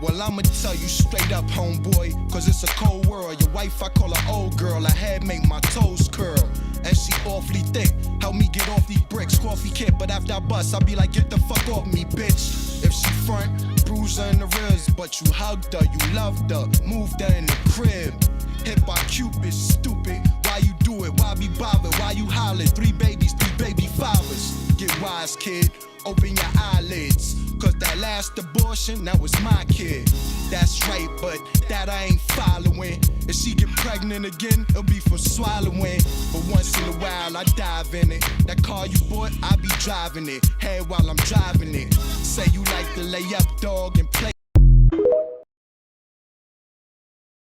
Well, I'ma tell you straight up, homeboy, cause it's a cold world. Your wife, I call her old girl. I had make my toes curl. And she awfully thick. Help me get off these bricks. Coffee kit, but after I bust, I be like, get the fuck off me, bitch. If she front, bruise her in the ribs. But you hugged her, you loved her, moved her in the crib. Hit by Cupid, stupid. Why you do it? Why be bothered? Why you holler? 3 babies, 3 baby fathers. Get wise, kid. Open your eyelids. Cause that last abortion, that was my kid. That's right, but that I ain't following. If she get pregnant again, it'll be from swallowing. But once in a while, I dive in it. That car you bought, I be driving it. Head while I'm driving it. Say you like to lay up, dog, and play.